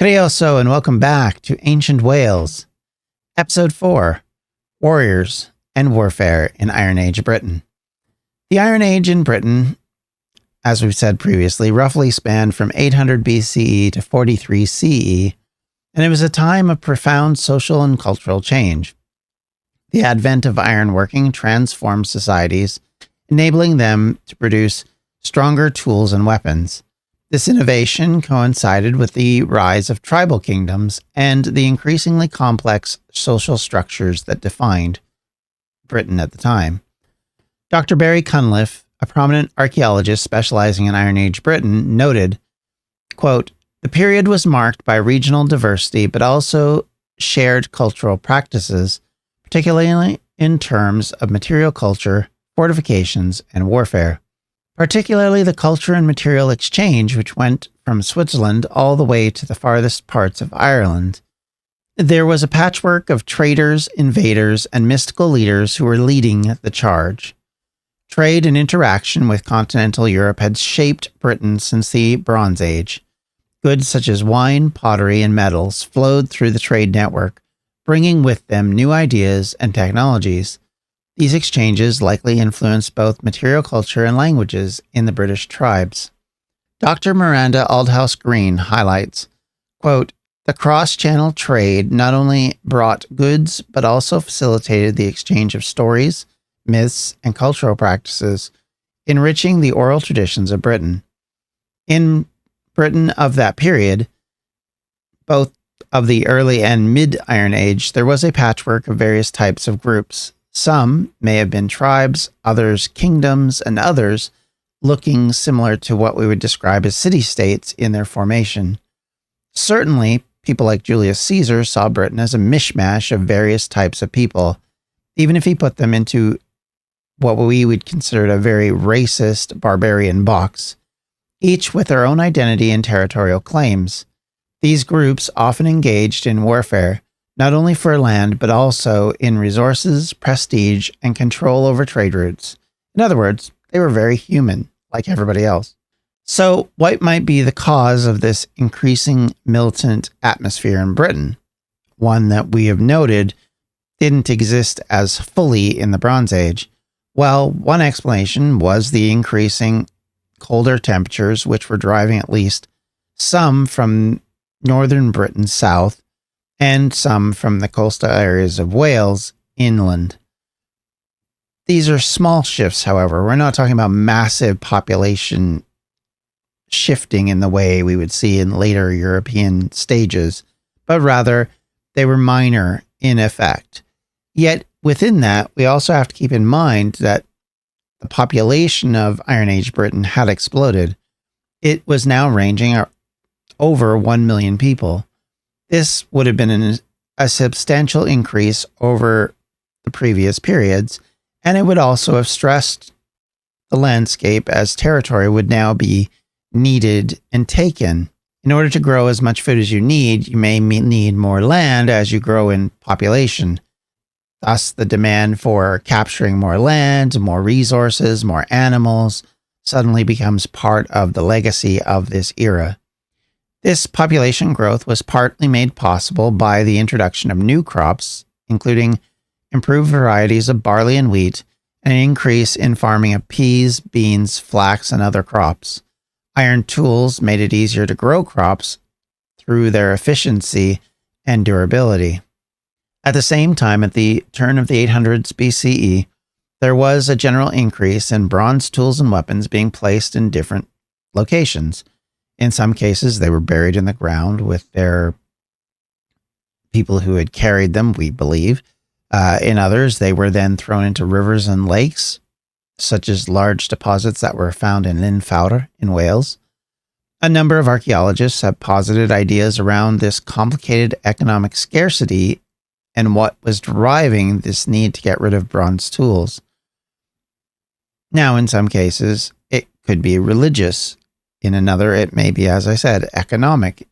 Crioso, and welcome back to Ancient Wales, Episode 4, Warriors and Warfare in Iron Age Britain. The Iron Age in Britain, as we've said previously, roughly spanned from 800 BCE to 43 CE, and it was a time of profound social and cultural change. The advent of ironworking transformed societies, enabling them to produce stronger tools and weapons. This innovation coincided with the rise of tribal kingdoms and the increasingly complex social structures that defined Britain at the time. Dr. Barry Cunliffe, a prominent archaeologist specializing in Iron Age Britain, noted, quote, "The period was marked by regional diversity, but also shared cultural practices, particularly in terms of material culture, fortifications, and warfare. Particularly the culture and material exchange, which went from Switzerland all the way to the farthest parts of Ireland. There was a patchwork of traders, invaders, and mystical leaders who were leading the charge. Trade and interaction with continental Europe had shaped Britain since the Bronze Age. Goods such as wine, pottery, and metals flowed through the trade network, bringing with them new ideas and technologies. These exchanges likely influenced both material culture and languages in the British tribes." Dr. Miranda Aldhouse Green highlights, quote, "The cross-channel trade not only brought goods, but also facilitated the exchange of stories, myths, and cultural practices, enriching the oral traditions of Britain. In Britain of that period, both of the early and mid-Iron Age, there was a patchwork of various types of groups. Some may have been tribes, others kingdoms, and others looking similar to what we would describe as city-states in their formation. Certainly, people like Julius Caesar saw Britain as a mishmash of various types of people, even if he put them into what we would consider a very racist, barbarian box, each with their own identity and territorial claims. These groups often engaged in warfare, not only for land, but also in resources, prestige, and control over trade routes. In other words, they were very human, like everybody else. So, what might be the cause of this increasing militant atmosphere in Britain? One that we have noted didn't exist as fully in the Bronze Age. Well, one explanation was the increasing colder temperatures, which were driving at least some from northern Britain south, and some from the coastal areas of Wales inland. These are small shifts, however. We're not talking about massive population shifting in the way we would see in later European stages, but rather they were minor in effect. Yet within that, we also have to keep in mind that the population of Iron Age Britain had exploded. It was now ranging over 1 million people. This would have been a substantial increase over the previous periods, and it would also have stressed the landscape as territory would now be needed and taken. In order to grow as much food as you may need more land as you grow in population. Thus, the demand for capturing more land, more resources, more animals suddenly becomes part of the legacy of this era. This population growth was partly made possible by the introduction of new crops, including improved varieties of barley and wheat, and an increase in farming of peas, beans, flax, and other crops. Iron tools made it easier to grow crops through their efficiency and durability. At the same time, at the turn of the 800s BCE, there was a general increase in bronze tools and weapons being placed in different locations. In some cases, they were buried in the ground with their people who had carried them, we believe. In others, they were then thrown into rivers and lakes, such as large deposits that were found in Llyn Fawr in Wales. A number of archaeologists have posited ideas around this complicated economic scarcity and what was driving this need to get rid of bronze tools. Now, in some cases, it could be religious. In another, it may be, as I said, economic.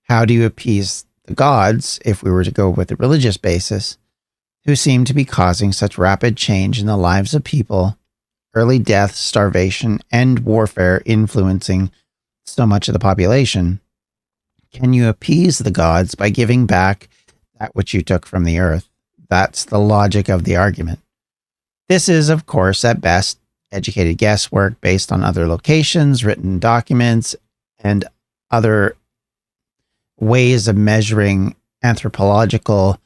How do you appease the gods, if we were to go with a religious basis, who seem to be causing such rapid change in the lives of people, early death, starvation, and warfare influencing so much of the population? Can you appease the gods by giving back that which you took from the earth? That's the logic of the argument. This is, of course, at best, educated guesswork based on other locations, written documents, and other ways of measuring anthropological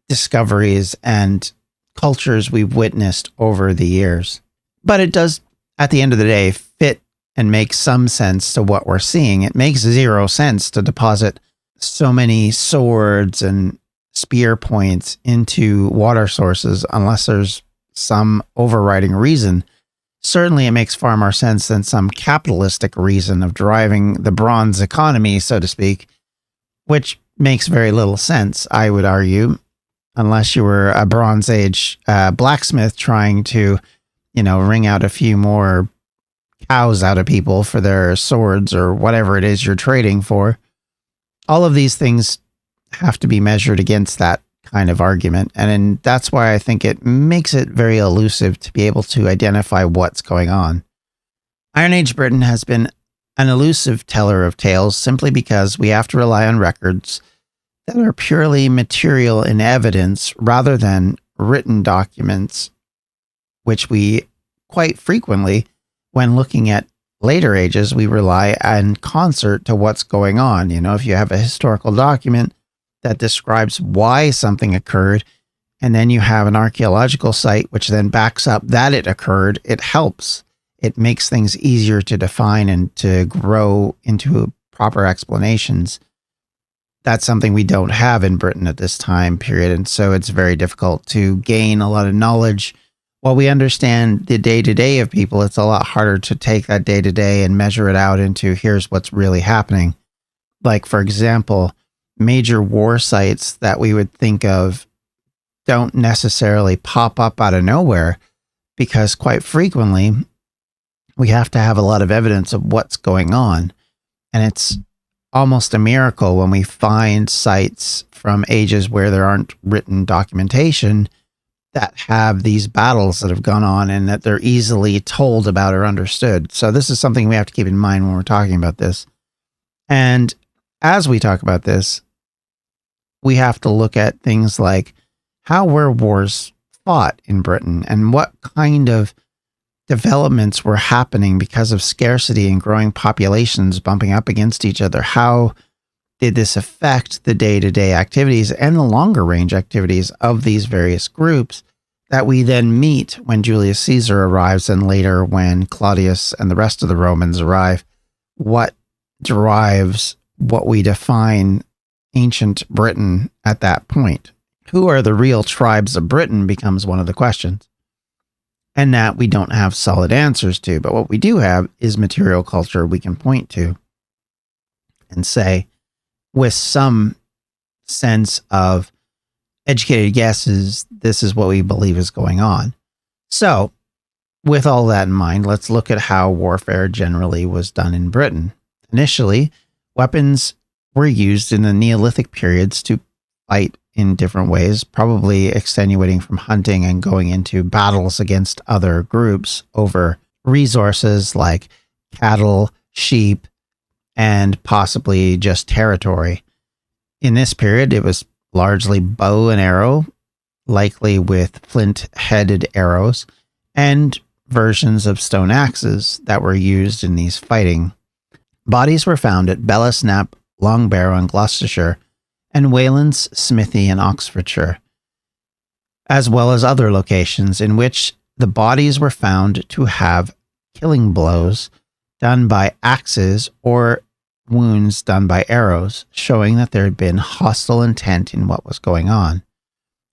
discoveries and cultures we've witnessed over the years. But it does, at the end of the day, fit and make some sense to what we're seeing. It makes zero sense to deposit so many swords and spear points into water sources unless there's some overriding reason. Certainly, it makes far more sense than some capitalistic reason of driving the bronze economy, so to speak, which makes very little sense, I would argue, unless you were a Bronze Age blacksmith trying to, wring out a few more cows out of people for their swords or whatever it is you're trading for. All of these things have to be measured against that kind of argument. And that's why I think it makes it very elusive to be able to identify what's going on. Iron Age Britain has been an elusive teller of tales simply because we have to rely on records that are purely material in evidence rather than written documents, which we quite frequently, when looking at later ages, we rely in concert to what's going on. If you have a historical document that describes why something occurred, and then you have an archaeological site which then backs up that it occurred, it helps. It makes things easier to define and to grow into proper explanations. That's something we don't have in Britain at this time period, and so it's very difficult to gain a lot of knowledge. While we understand the day-to-day of people, it's a lot harder to take that day-to-day and measure it out into here's what's really happening. Like, for example, major war sites that we would think of don't necessarily pop up out of nowhere because quite frequently we have to have a lot of evidence of what's going on. And it's almost a miracle when we find sites from ages where there aren't written documentation that have these battles that have gone on and that they're easily told about or understood. So this is something we have to keep in mind when we're talking about this. And as we talk about this, we have to look at things like how were wars fought in Britain and what kind of developments were happening because of scarcity and growing populations bumping up against each other. How did this affect the day-to-day activities and the longer range activities of these various groups that we then meet when Julius Caesar arrives and later when Claudius and the rest of the Romans arrive? What drives what we define ancient Britain at that point? Who are the real tribes of Britain becomes one of the questions. And that we don't have solid answers to, but what we do have is material culture we can point to and say, with some sense of educated guesses, this is what we believe is going on. So, with all that in mind, let's look at how warfare generally was done in Britain. Initially, weapons were used in the Neolithic periods to fight in different ways, probably extenuating from hunting and going into battles against other groups over resources like cattle, sheep, and possibly just territory. In this period, it was largely bow and arrow, likely with flint-headed arrows, and versions of stone axes that were used in these fighting. Bodies were found at Bellisnap, Longbarrow in Gloucestershire, and Wayland's Smithy in Oxfordshire, as well as other locations in which the bodies were found to have killing blows done by axes or wounds done by arrows, showing that there had been hostile intent in what was going on.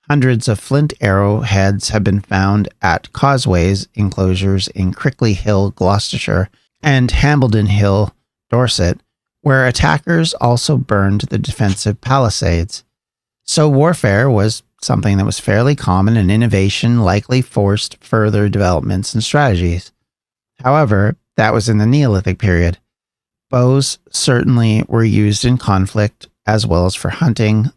Hundreds of flint arrow heads have been found at causeways enclosures in Crickley Hill, Gloucestershire, and Hambledon Hill, Dorset, where attackers also burned the defensive palisades. So warfare was something that was fairly common, and innovation likely forced further developments and strategies. However, that was in the Neolithic period. Bows certainly were used in conflict as well as for hunting.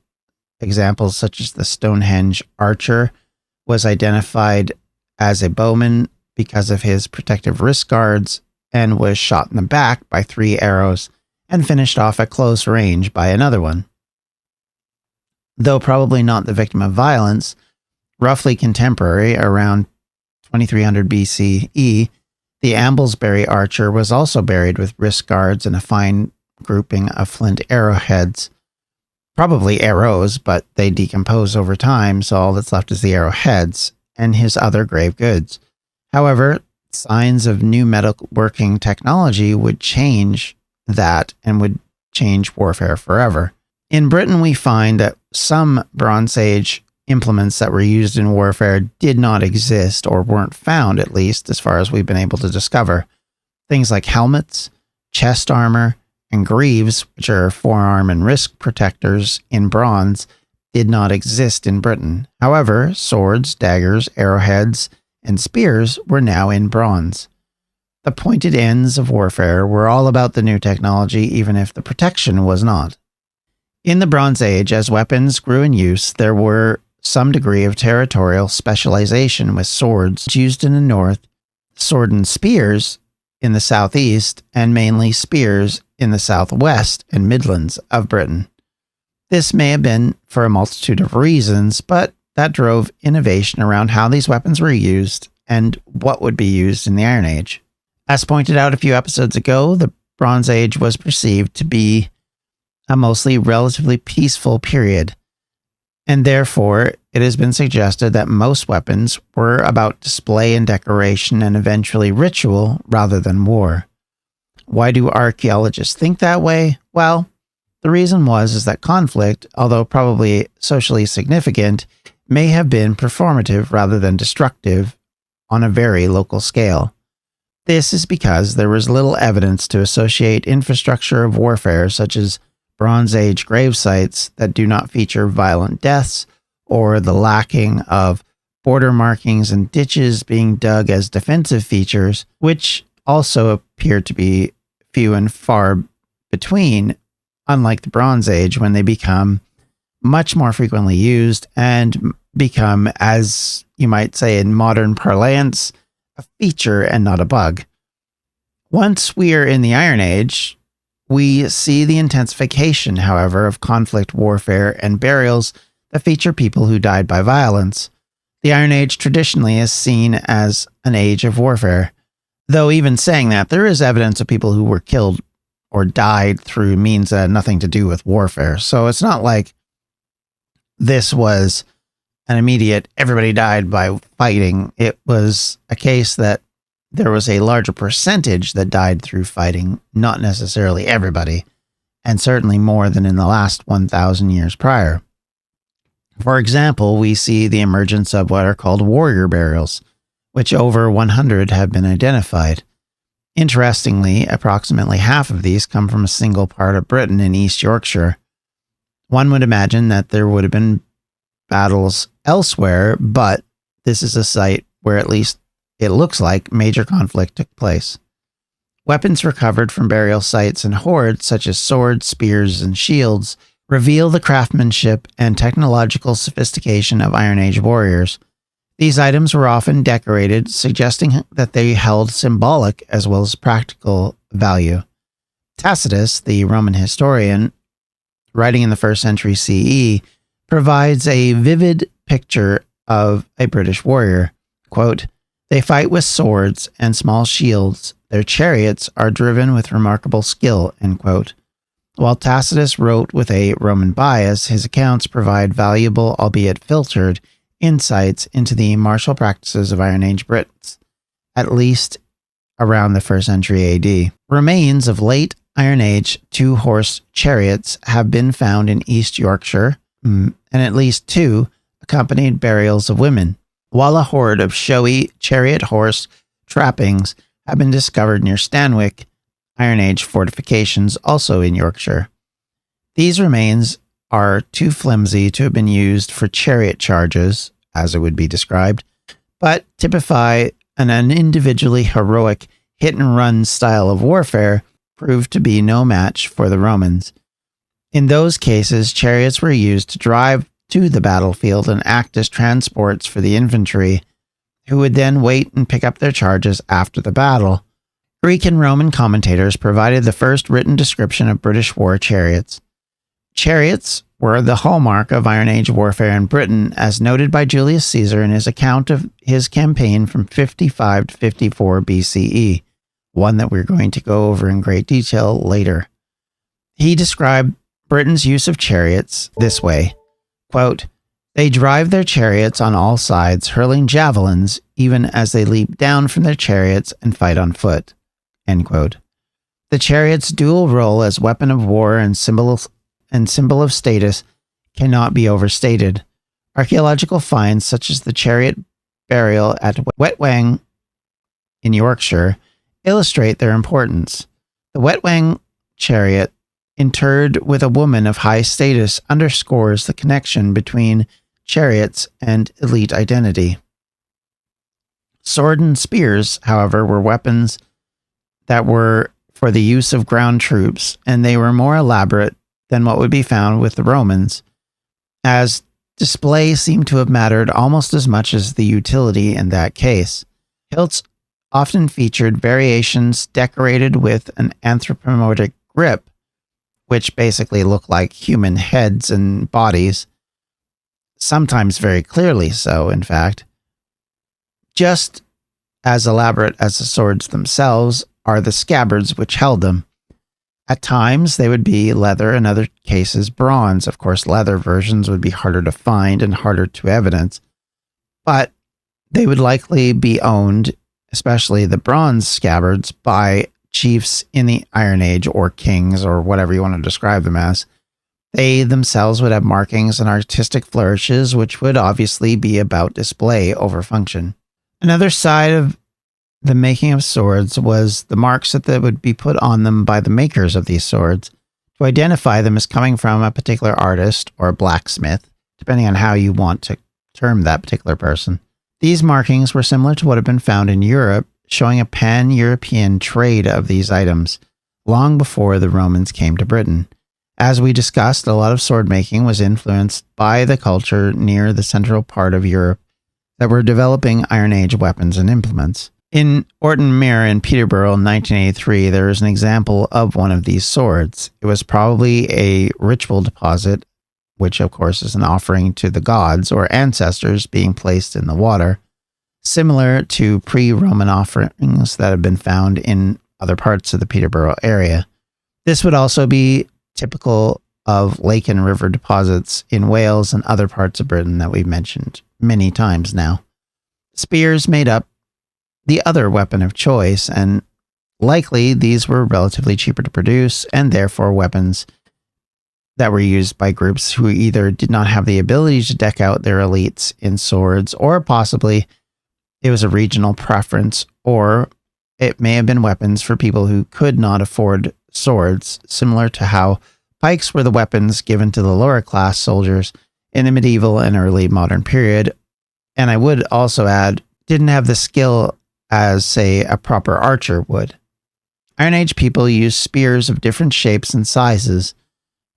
Examples such as the Stonehenge archer was identified as a bowman because of his protective wrist guards and was shot in the back by 3 arrows and finished off at close range by another one. Though probably not the victim of violence, roughly contemporary, around 2300 BCE, the Amblesbury archer was also buried with wrist guards and a fine grouping of flint arrowheads. Probably arrows, but they decompose over time, so all that's left is the arrowheads and his other grave goods. However, signs of new metalworking technology would change that and would change warfare forever. In Britain, we find that some Bronze Age implements that were used in warfare did not exist, or weren't found, at least as far as we've been able to discover. Things like helmets, chest armor, and greaves, which are forearm and wrist protectors in bronze, did not exist in Britain. However, swords, daggers, arrowheads, and spears were now in bronze. The pointed ends of warfare were all about the new technology, even if the protection was not. In the Bronze Age, as weapons grew in use, there were some degree of territorial specialization, with swords used in the north, sword and spears in the southeast, and mainly spears in the southwest and Midlands of Britain. This may have been for a multitude of reasons, but that drove innovation around how these weapons were used and what would be used in the Iron Age. As pointed out a few episodes ago, the Bronze Age was perceived to be a mostly relatively peaceful period, and therefore it has been suggested that most weapons were about display and decoration and eventually ritual rather than war. Why do archaeologists think that way? Well, the reason is that conflict, although probably socially significant, may have been performative rather than destructive on a very local scale. This is because there was little evidence to associate infrastructure of warfare, such as Bronze Age grave sites that do not feature violent deaths, or the lacking of border markings and ditches being dug as defensive features, which also appear to be few and far between, unlike the Bronze Age, when they become much more frequently used and become, as you might say in modern parlance, a feature and not a bug. Once we are in the Iron Age, we see the intensification, however, of conflict, warfare, and burials that feature people who died by violence. The Iron Age traditionally is seen as an age of warfare, though even saying that, there is evidence of people who were killed or died through means that had nothing to do with warfare. So it's not like this was an immediate, everybody died by fighting. It was a case that there was a larger percentage that died through fighting, not necessarily everybody, and certainly more than in the last 1,000 years prior. For example, we see the emergence of what are called warrior burials, which over 100 have been identified. Interestingly, approximately half of these come from a single part of Britain in East Yorkshire. One would imagine that there would have been battles elsewhere, but this is a site where, at least it looks like, major conflict took place. Weapons recovered from burial sites and hoards, such as swords, spears, and shields, reveal the craftsmanship and technological sophistication of Iron Age warriors. These items were often decorated, suggesting that they held symbolic as well as practical value. Tacitus, the Roman historian, writing in the 1st century CE, provides a vivid picture of a British warrior. Quote, "They fight with swords and small shields. Their chariots are driven with remarkable skill." End quote. While Tacitus wrote with a Roman bias, his accounts provide valuable, albeit filtered, insights into the martial practices of Iron Age Britons, at least around the 1st century AD. Remains of late Iron Age 2-horse chariots have been found in East Yorkshire, and at least 2 accompanied burials of women, while a horde of showy chariot horse trappings have been discovered near Stanwick, Iron Age fortifications also in Yorkshire. These remains are too flimsy to have been used for chariot charges, as it would be described, but typify an individually heroic hit-and-run style of warfare proved to be no match for the Romans. In those cases, chariots were used to drive to the battlefield and act as transports for the infantry, who would then wait and pick up their charges after the battle. It Greek and Roman commentators provided the first written description of British war chariots. Chariots were the hallmark of Iron Age warfare in Britain, as noted by Julius Caesar in his account of his campaign from 55 to 54 BCE, one that we're going to go over in great detail later. He described Britain's use of chariots this way, quote, "They drive their chariots on all sides, hurling javelins, even as they leap down from their chariots and fight on foot." End quote. The chariot's dual role as weapon of war and symbol of status cannot be overstated. Archaeological finds such as the chariot burial at Wetwang in Yorkshire illustrate their importance. The Wetwang chariot, interred with a woman of high status, underscores the connection between chariots and elite identity. Sword and spears, however, were weapons that were for the use of ground troops, and they were more elaborate than what would be found with the Romans, as display seemed to have mattered almost as much as the utility in that case. Hilts often featured variations decorated with an anthropomorphic grip, which basically looked like human heads and bodies, sometimes very clearly so, in fact. Just as elaborate as the swords themselves are the scabbards which held them. At times, they would be leather, in other cases, bronze. Of course, leather versions would be harder to find and harder to evidence, but they would likely be owned, especially the bronze scabbards, by chiefs in the Iron Age or kings or whatever you want to describe them as. They themselves would have markings and artistic flourishes, which would obviously be about display over function. Another side of the making of swords was the marks that would be put on them by the makers of these swords to identify them as coming from a particular artist or blacksmith, depending on how you want to term that particular person. These markings were similar to what had been found in Europe, showing a pan-European trade of these items long before the Romans came to Britain. As we discussed, a lot of sword making was influenced by the culture near the central part of Europe that were developing Iron Age weapons and implements. In Orton Mere in Peterborough in 1983, there is an example of one of these swords. It was probably a ritual deposit, which of course is an offering to the gods or ancestors being placed in the water, similar to pre-Roman offerings that have been found in other parts of the Peterborough area. This would also be typical of lake and river deposits in Wales and other parts of Britain that we've mentioned many times now. Spears made up the other weapon of choice, and likely these were relatively cheaper to produce and therefore weapons that were used by groups who either did not have the ability to deck out their elites in swords, or possibly it was a regional preference, or it may have been weapons for people who could not afford swords, similar to how pikes were the weapons given to the lower class soldiers in the medieval and early modern period. And I would also add, didn't have the skill as, say, a proper archer would. Iron Age people used spears of different shapes and sizes.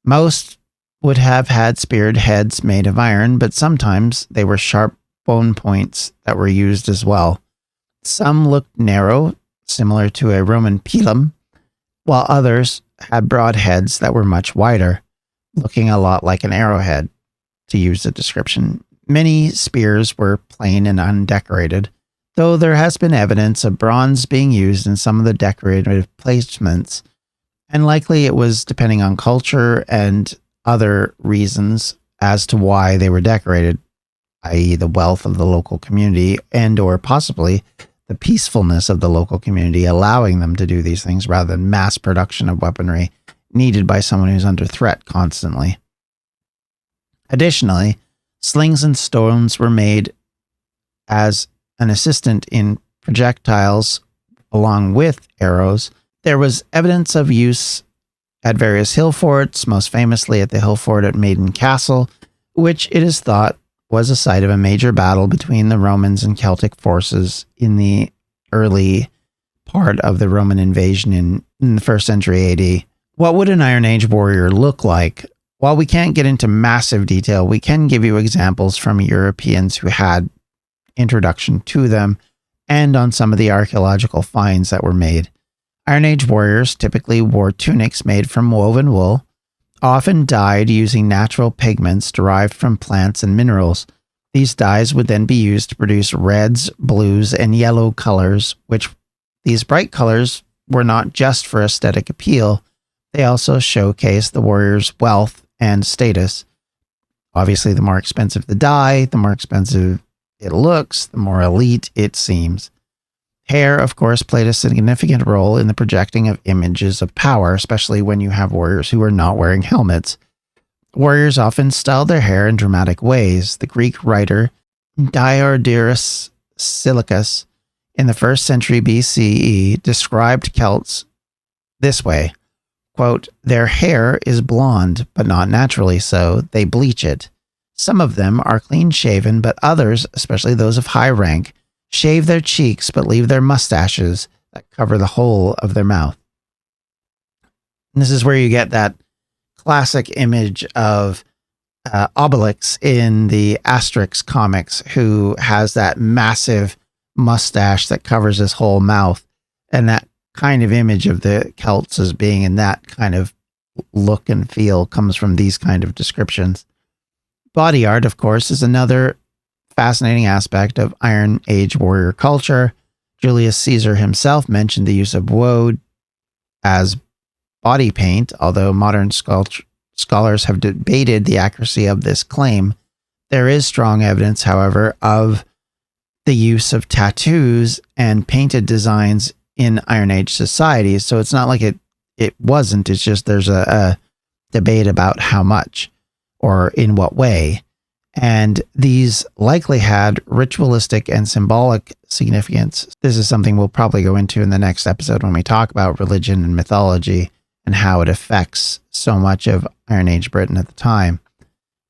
Most would have had speared heads made of iron, but sometimes they were sharp bone points that were used as well. Some looked narrow, similar to a Roman pilum, while others had broad heads that were much wider, looking a lot like an arrowhead, to use the description. Many spears were plain and undecorated, though there has been evidence of bronze being used in some of the decorative placements, and likely it was depending on culture and other reasons as to why they were decorated, i.e. the wealth of the local community and or possibly the peacefulness of the local community allowing them to do these things rather than mass production of weaponry needed by someone who's under threat constantly. Additionally, slings and stones were made as an assistant in projectiles along with arrows. There was evidence of use at various hill forts, most famously at the hill fort at Maiden Castle, which it is thought was a site of a major battle between the Romans and Celtic forces in the early part of the Roman invasion in the 1st century AD. What would an Iron Age warrior look like? While we can't get into massive detail, we can give you examples from Europeans who had introduction to them and on some of the archaeological finds that were made. Iron Age warriors typically wore tunics made from woven wool, often dyed using natural pigments derived from plants and minerals. These dyes would then be used to produce reds, blues, and yellow colors, which these bright colors were not just for aesthetic appeal, they also showcase the warrior's wealth and status. Obviously, the more expensive the dye, the more expensive it looks, the more elite it seems. Hair, of course, played a significant role in the projecting of images of power, especially when you have warriors who are not wearing helmets. Warriors often styled their hair in dramatic ways. The Greek writer Diodorus Siculus in the 1st century BCE described Celts this way, quote, "Their hair is blonde, but not naturally so. They bleach it. Some of them are clean-shaven, but others, especially those of high rank, shave their cheeks but leave their mustaches that cover the whole of their mouth." And this is where you get that classic image of Obelix in the Asterix comics, who has that massive mustache that covers his whole mouth. And that kind of image of the Celts as being in that kind of look and feel comes from these kind of descriptions. Body art, of course, is another fascinating aspect of Iron Age warrior culture. Julius Caesar himself mentioned the use of woad as body paint, although modern scholars have debated the accuracy of this claim. There is strong evidence, however, of the use of tattoos and painted designs in Iron Age societies. So it's not like it wasn't. It's just there's a debate about how much or in what way. And these likely had ritualistic and symbolic significance. This is something we'll probably go into in the next episode when we talk about religion and mythology and how it affects so much of Iron Age Britain at the time.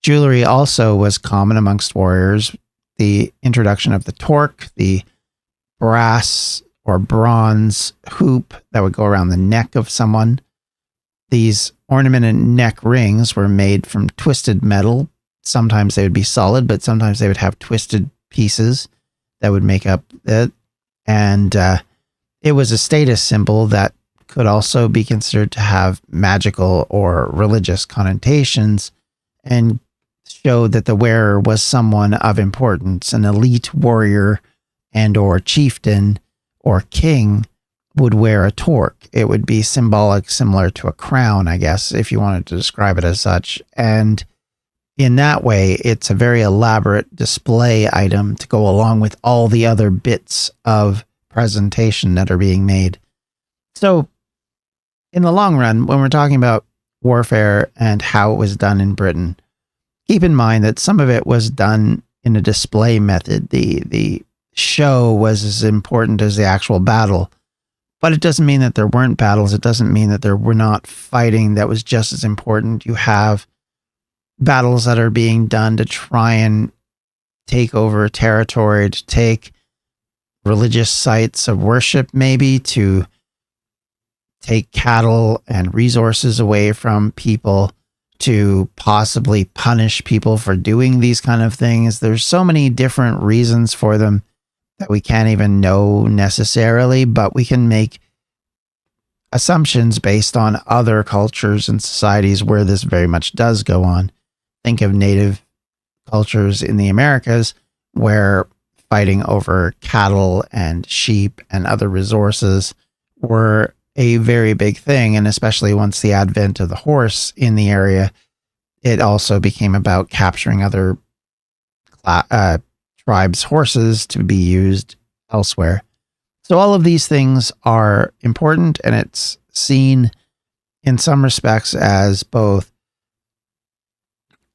Jewelry also was common amongst warriors. The introduction of the torque, the brass or bronze hoop that would go around the neck of someone. These ornamented neck rings were made from twisted metal. Sometimes they would be solid, but sometimes they would have twisted pieces that would make up it. And it was a status symbol that could also be considered to have magical or religious connotations and showed that the wearer was someone of importance. An elite warrior and or chieftain or king would wear a torque. It would be symbolic, similar to a crown, I guess, if you wanted to describe it as such. And in that way, it's a very elaborate display item to go along with all the other bits of presentation that are being made. So in the long run, when we're talking about warfare and how it was done in Britain, keep in mind that some of it was done in a display method. The show was as important as the actual battle. But it doesn't mean that there weren't battles. It doesn't mean that there were not fighting that was just as important. You have battles that are being done to try and take over territory, to take religious sites of worship, maybe to take cattle and resources away from people, to possibly punish people for doing these kind of things. There's so many different reasons for them that we can't even know necessarily, but we can make assumptions based on other cultures and societies where this very much does go on. Think of native cultures in the Americas where fighting over cattle and sheep and other resources were a very big thing. And especially once the advent of the horse in the area, it also became about capturing other tribes' horses to be used elsewhere. So all of these things are important, and it's seen in some respects as both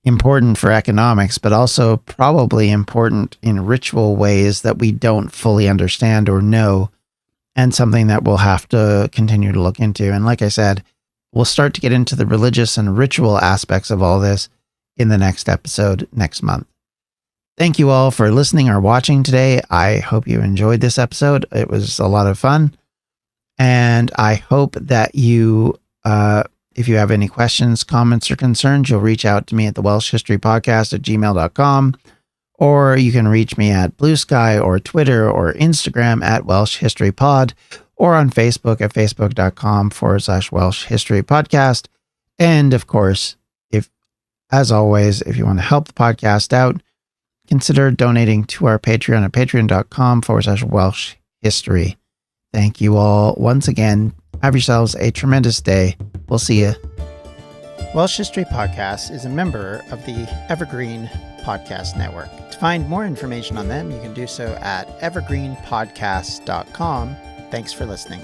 important for economics, but also probably important in ritual ways that we don't fully understand or know, and something that we'll have to continue to look into. And like I said, we'll start to get into the religious and ritual aspects of all this in the next episode next month. Thank you all for listening or watching today. I hope you enjoyed this episode. It was a lot of fun. And I hope that you, if you have any questions, comments, or concerns, you'll reach out to me at the Welsh History Podcast at gmail.com, or you can reach me at Blue Sky or Twitter or Instagram at Welsh History Pod, or on Facebook at facebook.com/Welsh History Podcast. And of course, as always, if you want to help the podcast out, consider donating to our Patreon at patreon.com/Welsh History. Thank you all once again. Have yourselves a tremendous day. We'll see you. Welsh History Podcast is a member of the Evergreen Podcast Network. To find more information on them, you can do so at evergreenpodcast.com. Thanks for listening.